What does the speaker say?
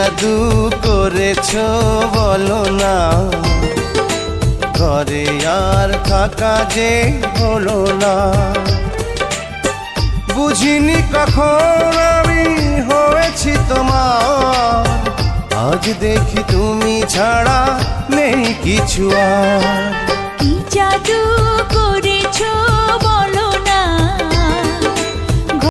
জাদু করেছো বলো না, ঘরে আর থাকা যে হলো না। বুঝিনি কখন আমি হয়েছি তোমার, আজ দেখি তুমি ছাড়া নেই কিছু আর। কি জাদু করেছো বলো না,